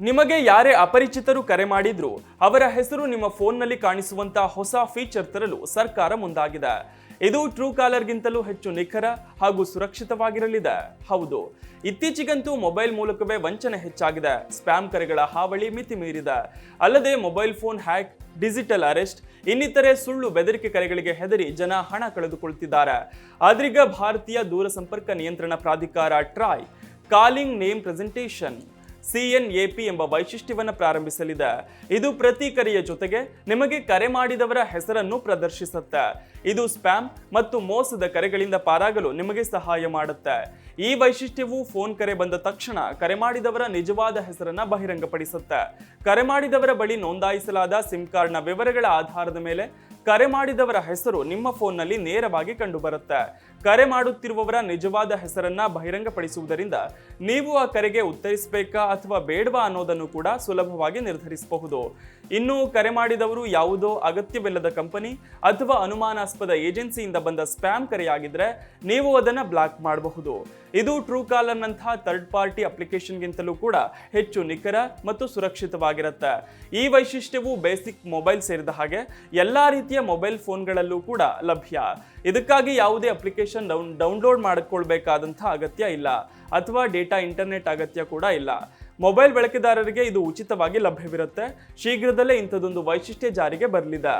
ನಿಮಗೆ ಯಾರೇ ಅಪರಿಚಿತರು ಕರೆ ಮಾಡಿದ್ರು ಅವರ ಹೆಸರು ನಿಮ್ಮ ಫೋನ್ನಲ್ಲಿ ಕಾಣಿಸುವಂತ ಹೊಸ ಫೀಚರ್ ತರಲು ಸರ್ಕಾರ ಮುಂದಾಗಿದೆ. ಇದು ಟ್ರೂ ಕಾಲರ್ಗಿಂತಲೂ ಹೆಚ್ಚು ನಿಖರ ಹಾಗೂ ಸುರಕ್ಷಿತವಾಗಿರಲಿದೆ. ಹೌದು, ಇತ್ತೀಚೆಗಂತೂ ಮೊಬೈಲ್ ಮೂಲಕವೇ ವಂಚನೆ ಹೆಚ್ಚಾಗಿದೆ. ಸ್ಪ್ಯಾಮ್ ಕರೆಗಳ ಹಾವಳಿ ಮಿತಿ ಮೀರಿದೆ. ಅಲ್ಲದೆ mobile phone hack, digital arrest ಇನ್ನಿತರೆ ಸುಳ್ಳು ಬೆದರಿಕೆ ಕರೆಗಳಿಗೆ ಹೆದರಿ ಜನ ಹಣ ಕಳೆದುಕೊಳ್ಳುತ್ತಿದ್ದಾರೆ. ಆದ್ರೀಗ ಭಾರತೀಯ ದೂರಸಂಪರ್ಕ ನಿಯಂತ್ರಣ ಪ್ರಾಧಿಕಾರ TRAI calling name presentation CNAP ಎಂಬ ವೈಶಿಷ್ಟ್ಯವನ್ನು ಪ್ರಾರಂಭಿಸಲಿದೆ. ಇದು ಪ್ರತಿ ಕರೆಯ ಜೊತೆಗೆ ನಿಮಗೆ ಕರೆ ಮಾಡಿದವರ ಹೆಸರನ್ನು ಪ್ರದರ್ಶಿಸುತ್ತೆ. ಇದು ಸ್ಪ್ಯಾಮ್ ಮತ್ತು ಮೋಸದ ಕರೆಗಳಿಂದ ಪಾರಾಗಲು ನಿಮಗೆ ಸಹಾಯ ಮಾಡುತ್ತೆ. ಈ ವೈಶಿಷ್ಟ್ಯವು ಫೋನ್ ಕರೆ ಬಂದ ತಕ್ಷಣ ಕರೆ ಮಾಡಿದವರ ನಿಜವಾದ ಹೆಸರನ್ನ ಬಹಿರಂಗಪಡಿಸುತ್ತೆ. ಕರೆ ಮಾಡಿದವರ ಬಳಿ ನೋಂದಾಯಿಸಲಾದ ಸಿಮ್ ಕಾರ್ಡ್ನ ವಿವರಗಳ ಆಧಾರದ ಮೇಲೆ ಕರೆ ಮಾಡಿದವರ ಹೆಸರು ನಿಮ್ಮ ಫೋನ್ನಲ್ಲಿ ನೇರವಾಗಿ ಕಂಡುಬರುತ್ತೆ. ಕರೆ ಮಾಡುತ್ತಿರುವವರ ನಿಜವಾದ ಹೆಸರನ್ನ ಬಹಿರಂಗಪಡಿಸುವುದರಿಂದ ನೀವು ಆ ಕರೆಗೆ ಉತ್ತರಿಸಬೇಕಾ ಅಥವಾ ಬೇಡವಾ ಅನ್ನೋದನ್ನು ಕೂಡ ಸುಲಭವಾಗಿ ನಿರ್ಧರಿಸಬಹುದು. ಇನ್ನು ಕರೆ ಮಾಡಿದವರು ಯಾವುದೋ ಅಗತ್ಯವಿಲ್ಲದ ಕಂಪನಿ ಅಥವಾ ಅನುಮಾನಾಸ್ಪದ ಏಜೆನ್ಸಿಯಿಂದ ಬಂದ ಸ್ಪ್ಯಾಮ್ ಕರೆಯಾಗಿದ್ರೆ ನೀವು ಅದನ್ನ ಬ್ಲಾಕ್ ಮಾಡಬಹುದು. ಇದು ಟ್ರೂ ಕಾಲರ್ನಂತಹ ಥರ್ಡ್ ಪಾರ್ಟಿ ಅಪ್ಲಿಕೇಶನ್ಗಿಂತಲೂ ಕೂಡ ಹೆಚ್ಚು ನಿಖರ ಮತ್ತು ಸುರಕ್ಷಿತವಾಗಿರುತ್ತೆ. ಈ ವೈಶಿಷ್ಟ್ಯವು ಬೇಸಿಕ್ ಮೊಬೈಲ್ ಸೇರಿದ ಹಾಗೆ ಎಲ್ಲಾ ರೀತಿಯ ಮೊಬೈಲ್ ಫೋನ್ಗಳಲ್ಲೂ ಕೂಡ ಲಭ್ಯ. ಇದಕ್ಕಾಗಿ ಯಾವುದೇ ಅಪ್ಲಿಕೇಶನ್ ಡೌನ್ಲೋಡ್ ಮಾಡಿಕೊಳ್ಬೇಕಾದಂತಹ ಅಗತ್ಯ ಇಲ್ಲ ಅಥವಾ ಡೇಟಾ ಇಂಟರ್ನೆಟ್ ಅಗತ್ಯ ಕೂಡ ಇಲ್ಲ. ಮೊಬೈಲ್ ಬಳಕೆದಾರರಿಗೆ ಇದು ಉಚಿತವಾಗಿ ಲಭ್ಯವಿರುತ್ತೆ. ಶೀಘ್ರದಲ್ಲೇ ಇಂಥದೊಂದು ವೈಶಿಷ್ಟ್ಯ ಜಾರಿಗೆ ಬರಲಿದೆ.